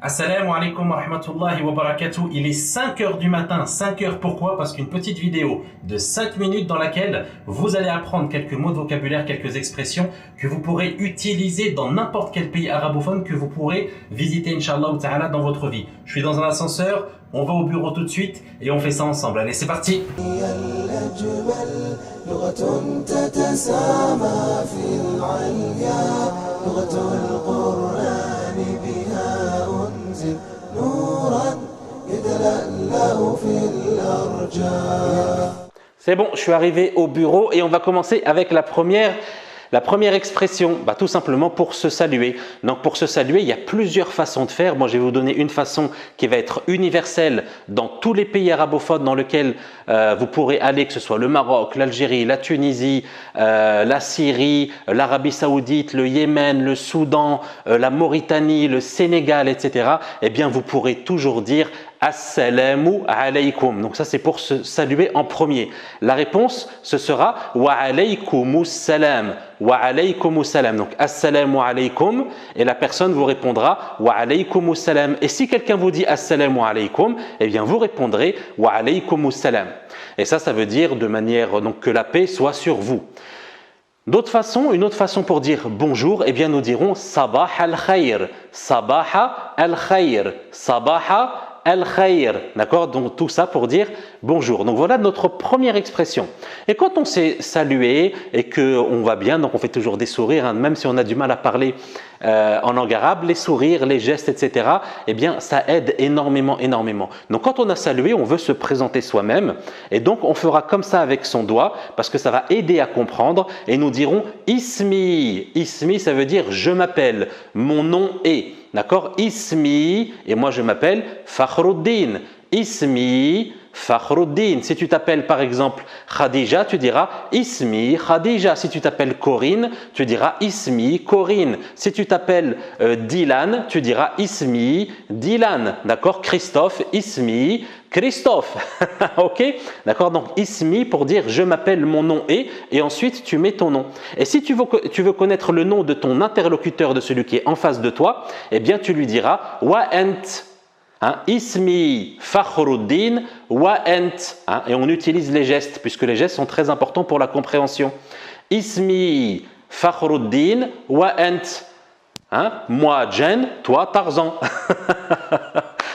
Assalamu alaikum wa rahmatullahi wa barakatuh. Il est 5 heures du matin. 5 heures pourquoi? Parce qu'une petite vidéo de 5 minutes dans laquelle vous allez apprendre quelques mots de vocabulaire, quelques expressions que vous pourrez utiliser dans n'importe quel pays arabophone que vous pourrez visiter, Inch'Allah ta'ala, dans votre vie. Je suis dans un ascenseur, on va au bureau tout de suite et on fait ça ensemble. Allez, c'est parti. C'est bon, je suis arrivé au bureau et on va commencer avec la première expression, tout simplement pour se saluer. Donc pour se saluer, il y a plusieurs façons de faire. Moi, je vais vous donner une façon qui va être universelle dans tous les pays arabophones dans lesquels vous pourrez aller, que ce soit le Maroc, l'Algérie, la Tunisie, la Syrie, l'Arabie Saoudite, le Yémen, le Soudan, la Mauritanie, le Sénégal, etc. Eh bien, vous pourrez toujours dire Assalamu alaykum. Donc ça, c'est pour se saluer en premier. La réponse, ce sera Wa alaykumus salam. Wa alaykumus salam. Donc Assalamu alaykum et la personne vous répondra Wa alaykumus salam. Et si quelqu'un vous dit Assalamu alaykum, eh bien vous répondrez Wa alaykumus salam. Et ça veut dire de manière donc que la paix soit sur vous. Une autre façon pour dire bonjour, eh bien nous dirons Sabah al-khayr. Sabah al-khayr. Sabah al-khayr, d'accord? Donc tout ça pour dire bonjour. Donc voilà notre première expression. Et quand on s'est salué et qu'on va bien, donc on fait toujours des sourires, même si on a du mal à parler en langue arabe, les sourires, les gestes, etc. Eh bien ça aide énormément. Donc quand on a salué, on veut se présenter soi-même et donc on fera comme ça avec son doigt parce que ça va aider à comprendre et nous dirons Ismi. Ismi, ça veut dire je m'appelle, mon nom est. D'accord? Ismi, et moi je m'appelle Fakhruddin. Ismi Fakhruddin. Si tu t'appelles par exemple Khadija, tu diras Ismi Khadija. Si tu t'appelles Corinne, tu diras Ismi Corinne. Si tu t'appelles Dylan, tu diras Ismi Dylan. D'accord? Christophe, Ismi Christophe. Ok? D'accord? Donc Ismi pour dire je m'appelle, mon nom est, et ensuite tu mets ton nom. Et si tu veux connaître le nom de ton interlocuteur, de celui qui est en face de toi, eh bien tu lui diras Wa ant. Ismi Fakhruddin wa ant. Et on utilise les gestes puisque les gestes sont très importants pour la compréhension. Ismi Fakhruddin wa ant. Moi Jen, toi Tarzan.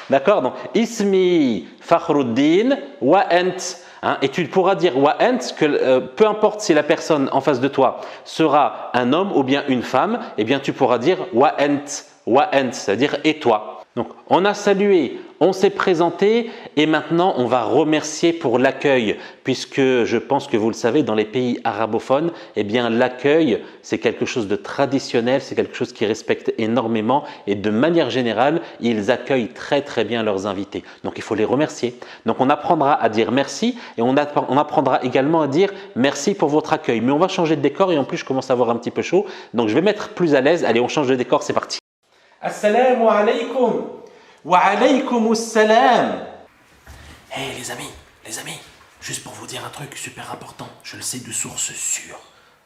D'accord? Donc Ismi Fakhruddin wa ant. Et tu pourras dire wa ant que peu importe si la personne en face de toi sera un homme ou bien une femme, eh bien tu pourras dire wa ant, c'est-à-dire et toi. Donc on a salué, on s'est présenté et maintenant on va remercier pour l'accueil puisque je pense que vous le savez dans les pays arabophones, eh bien l'accueil c'est quelque chose de traditionnel, c'est quelque chose qui respecte énormément et de manière générale ils accueillent très bien leurs invités. Donc il faut les remercier. Donc on apprendra à dire merci et on apprendra également à dire merci pour votre accueil. Mais on va changer de décor et en plus je commence à avoir un petit peu chaud donc je vais mettre plus à l'aise. Allez on change de décor, c'est parti. Assalamu alaikum. Wa alaykumus salam. Hey les amis, juste pour vous dire un truc super important, je le sais de source sûre,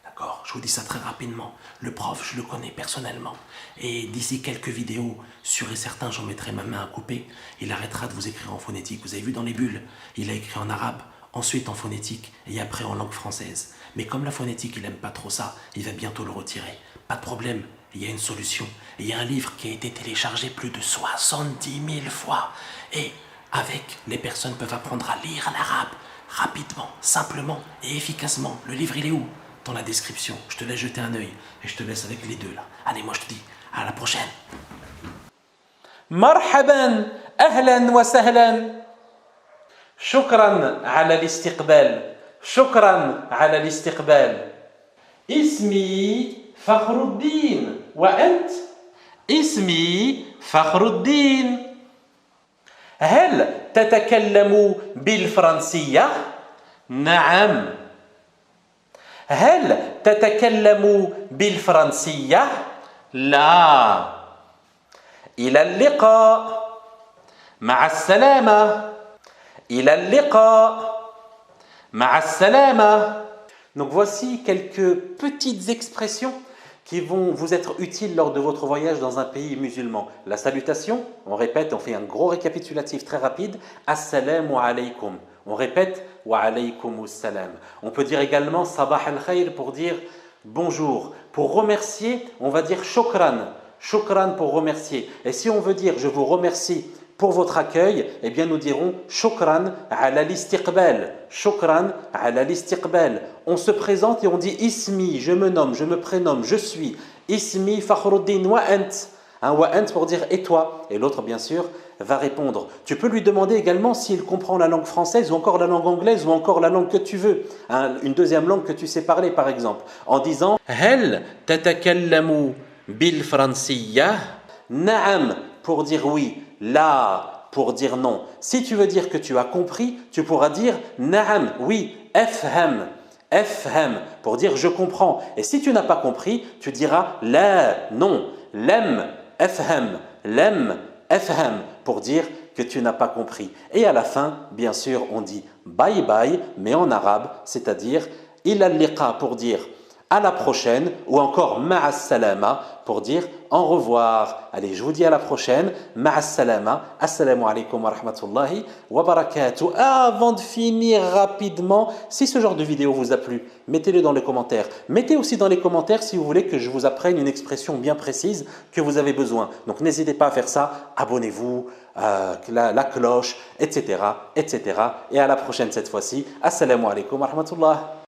d'accord? Je vous dis ça très rapidement, le prof je le connais personnellement et d'ici quelques vidéos, sûr et certain j'en mettrai ma main à couper, il arrêtera de vous écrire en phonétique, vous avez vu dans les bulles, il a écrit en arabe, ensuite en phonétique et après en langue française. Mais comme la phonétique il n'aime pas trop ça, il va bientôt le retirer, pas de problème. Il y a une solution. Il y a un livre qui a été téléchargé plus de 70 000 fois. Et avec, les personnes peuvent apprendre à lire l'arabe rapidement, simplement et efficacement. Le livre, il est où? Dans la description. Je te laisse jeter un œil et je te laisse avec les deux là. Allez, moi je te dis à la prochaine. Marhaban, ahlan wa sahlan. Shukran ala l'istiqbal. Shukran ala l'istiqbal. Ismi Fakhruddin. وأنت؟ اسمي فخر الدين. هل تتكلم بالفرنسية؟ نعم. هل تتكلم بالفرنسية؟ لا. إلى اللقاء. مع السلامة. إلى اللقاء. مع السلامة. Donc voici quelques petites expressions qui vont vous être utiles lors de votre voyage dans un pays musulman. La salutation, on répète, on fait un gros récapitulatif très rapide. Assalamu alaykum. On répète wa alaykumus salam. On peut dire également sabah al-khayr pour dire bonjour. Pour remercier, on va dire shukran. Shukran pour remercier. Et si on veut dire je vous remercie pour votre accueil, eh bien nous dirons shukran ala l'istiqbal. Shukran ala l'istiqbal. On se présente et on dit ismi, je me nomme, je me prénomme, je suis. Ismi Fakhruddin wa ant. Wa ant pour dire et toi. Et l'autre bien sûr va répondre. Tu peux lui demander également s'il comprend la langue française ou encore la langue anglaise ou encore la langue que tu veux. Une deuxième langue que tu sais parler par exemple. En disant hal tatakallamu bil fransiyya. Na'am pour dire oui. La pour dire non. Si tu veux dire que tu as compris, tu pourras dire na'am, oui, afham. Afham pour dire je comprends. Et si tu n'as pas compris, tu diras la, non. Lam, afham. Lam, afham pour dire que tu n'as pas compris. Et à la fin, bien sûr, on dit bye bye, mais en arabe, c'est-à-dire ila liqa pour dire à la prochaine ou encore ma'as salama pour dire au revoir. Allez, je vous dis à la prochaine. Ma'as salama. Assalamu alaikum wa rahmatullahi wa barakatuh. Avant de finir rapidement, si ce genre de vidéo vous a plu, mettez-le dans les commentaires. Mettez aussi dans les commentaires si vous voulez que je vous apprenne une expression bien précise que vous avez besoin. Donc n'hésitez pas à faire ça. Abonnez-vous, la cloche, etc., etc. Et à la prochaine cette fois-ci. Assalamu alaikum wa rahmatullah.